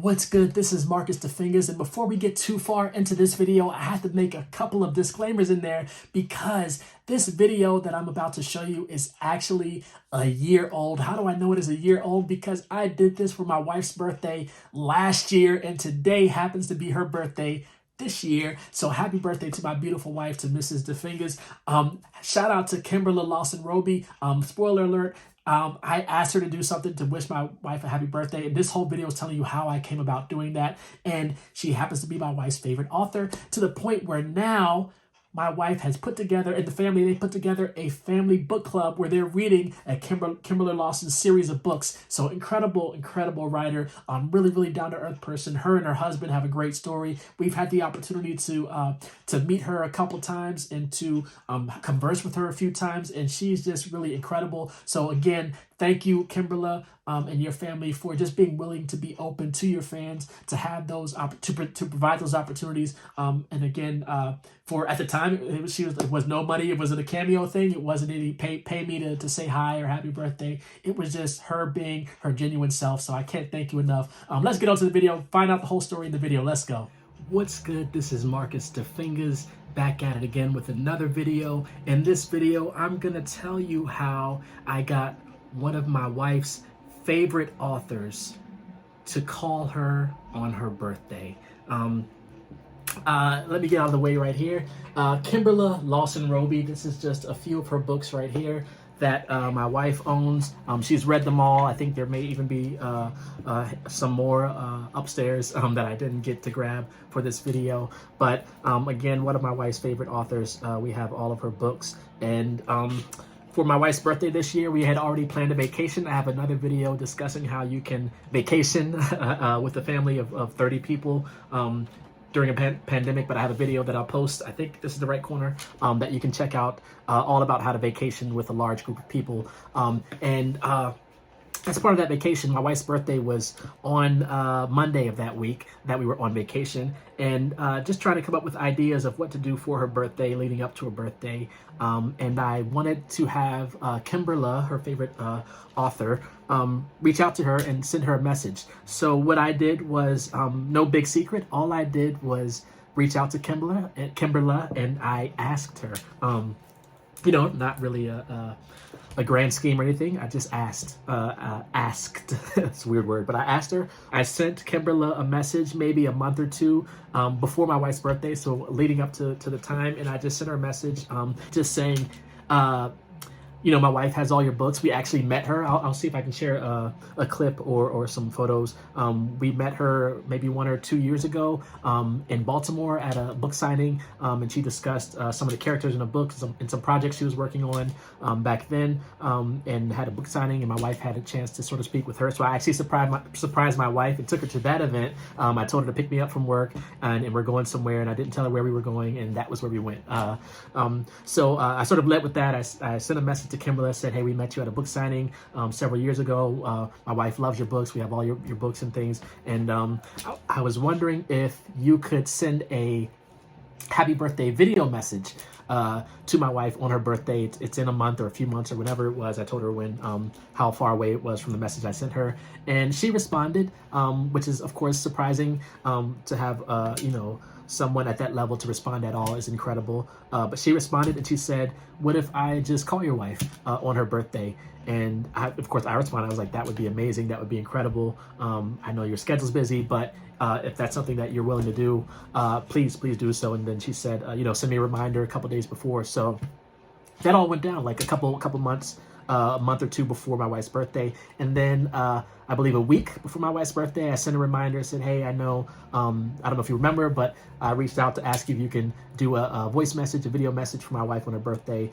What's good? This is Marcus the Fingaz, and before we get too far into this video, I have to make a couple of disclaimers in there because this video that I'm about to show you is actually a year old. How do I know it is a year old? Because I did this for my wife's birthday last year, and today happens to be her birthday this year. So happy birthday to my beautiful wife, to Mrs. DeFingers. Shout out to Kimberly Lawson Roby. Spoiler alert. I asked her to do something to wish my wife a happy birthday, and this whole video is telling you how I came about doing that. And she happens to be my wife's favorite author, to the point where now my wife has put together, and the family, they put together a family book club where they're reading a Kimberly Lawson series of books. So incredible writer, really, really down-to-earth person. Her and her husband have a great story. We've had the opportunity to meet her a couple times and to converse with her a few times, and she's just really incredible. So again, thank you, Kimberly, and your family for just being willing to be open to your fans, to have those to provide those opportunities. And again, for at the time, it was no money. It wasn't a cameo thing. It wasn't any pay me to say hi or happy birthday. It was just her being her genuine self. So I can't thank you enough. Let's get on to the video. Find out the whole story in the video. Let's go. What's good? This is Marcus the Fingaz, back at it again with another video. In this video, I'm gonna tell you how I got one of my wife's favorite authors to call her on her birthday. Let me get out of the way right here. Kimberly Lawson Roby. This is just a few of her books right here that my wife owns. She's read them all. I think there may even be some more upstairs that I didn't get to grab for this video. But again, one of my wife's favorite authors. We have all of her books. And for my wife's birthday this year, we had already planned a vacation. I have another video discussing how you can vacation with a family of 30 people during a pandemic, but I have a video that I'll post, I think this is the right corner, that you can check out, all about how to vacation with a large group of people. As part of that vacation, my wife's birthday was on Monday of that week that we were on vacation, and just trying to come up with ideas of what to do for her birthday, leading up to her birthday. And I wanted to have Kimberly, her favorite author, reach out to her and send her a message. So what I did was, no big secret, all I did was reach out to Kimberly, and I asked her, not really a grand scheme or anything. I just asked, it's a weird word, but I asked her. I sent Kimberly a message maybe a month or two before my wife's birthday, so leading up to the time, and I just sent her a message just saying, my wife has all your books. We actually met her. I'll see if I can share a clip or some photos. We met her maybe 1 or 2 years ago in Baltimore at a book signing, and she discussed some of the characters in the book and some projects she was working on back then, and had a book signing, and my wife had a chance to sort of speak with her. So I actually surprised my wife and took her to that event. I told her to pick me up from work, and we're going somewhere, and I didn't tell her where we were going, and that was where we went. So I sort of led with that. I sent a message to Kimberly, said, hey, we met you at a book signing several years ago. My wife loves your books. We have all your books and things. And I was wondering if you could send a happy birthday video message to my wife on her birthday. It's in a month or a few months or whenever it was. I told her when, how far away it was from the message I sent her. And she responded, which is, of course, surprising to have, someone at that level to respond at all is incredible. But she responded and she said, what if I just call your wife on her birthday? And of course I responded, I was like, that would be amazing. That would be incredible. I know your schedule's busy, but if that's something that you're willing to do, please do so. And then she said, send me a reminder a couple days before. So that all went down like a couple months, a month or two before my wife's birthday. And then I believe a week before my wife's birthday, I sent a reminder, said, hey, I know, I don't know if you remember, but I reached out to ask you if you can do a voice message, a video message for my wife on her birthday.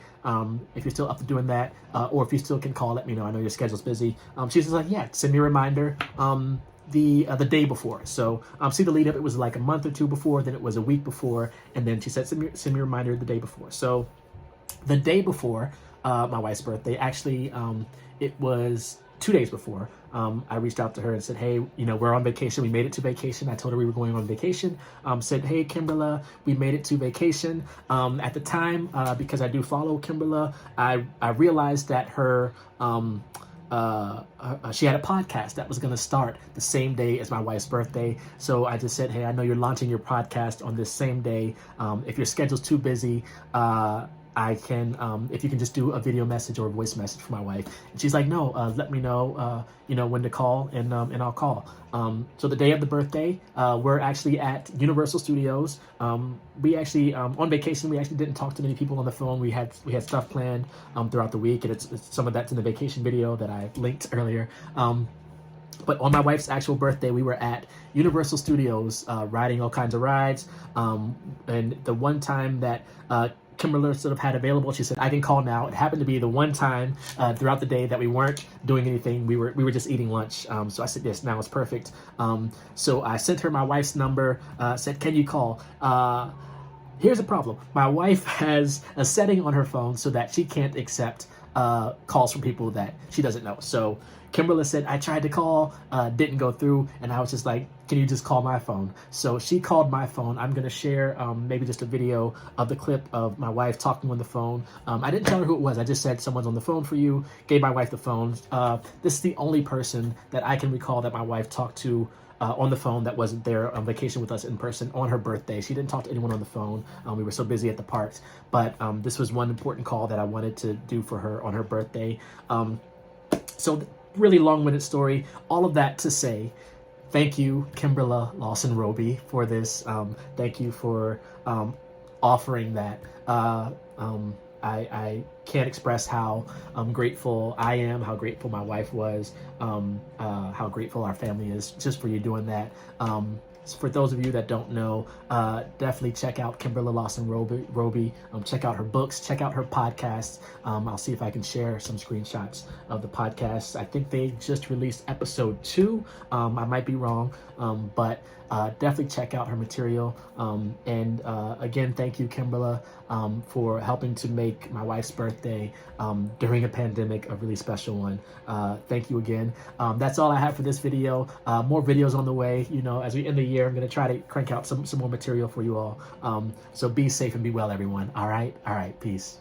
If you're still up to doing that, or if you still can call, let me know. I know your schedule's busy. She was like, yeah, send me a reminder the day before. So see the lead up, it was like a month or two before, then it was a week before, and then she said, send me a reminder the day before. So the day before my wife's birthday, actually, it was 2 days before, I reached out to her and said, hey, we're on vacation. We made it to vacation. I told her we were going on vacation. Said, hey, Kimberly, we made it to vacation. At the time, because I do follow Kimberly, I realized that her she had a podcast that was going to start the same day as my wife's birthday. So I just said, hey, I know you're launching your podcast on this same day. If your schedule's too busy, I can, if you can just do a video message or a voice message for my wife. And she's like, no, let me know, when to call, and I'll call. So the day of the birthday, we're actually at Universal Studios. We actually, on vacation, we actually didn't talk to many people on the phone. We had stuff planned throughout the week, and it's some of that's in the vacation video that I linked earlier. But on my wife's actual birthday, we were at Universal Studios, riding all kinds of rides. And the one time that Kimberly sort of had available, she said, I can call now. It happened to be the one time throughout the day that we weren't doing anything. We were just eating lunch. So I said, yes, now it's perfect. So I sent her my wife's number, said, can you call? Here's the problem. My wife has a setting on her phone so that she can't accept calls from people that she doesn't know. So Kimberly said, I tried to call, didn't go through, and I was just like, can you just call my phone? So she called my phone. I'm going to share maybe just a video of the clip of my wife talking on the phone. I didn't tell her who it was. I just said, someone's on the phone for you, gave my wife the phone. This is the only person that I can recall that my wife talked to on the phone that wasn't there on vacation with us in person on her birthday. She didn't talk to anyone on the phone. We were so busy at the parks. But this was one important call that I wanted to do for her on her birthday. So really long-winded story. All of that to say, thank you, Kimberly Lawson Roby, for this. Thank you for offering that. I can't express how grateful I am, how grateful my wife was, how grateful our family is just for you doing that. For those of you that don't know, definitely check out Kimberly Lawson Roby. Check out her books, check out her podcasts. I'll see if I can share some screenshots of the podcast. I think they just released episode 2. I might be wrong, but definitely check out her material. And again, thank you, Kimberly, for helping to make my wife's birthday during a pandemic a really special one. Thank you again. That's all I have for this video. More videos on the way. As we end the year, I'm going to try to crank out some more material for you all. So be safe and be well, everyone. All right. Peace.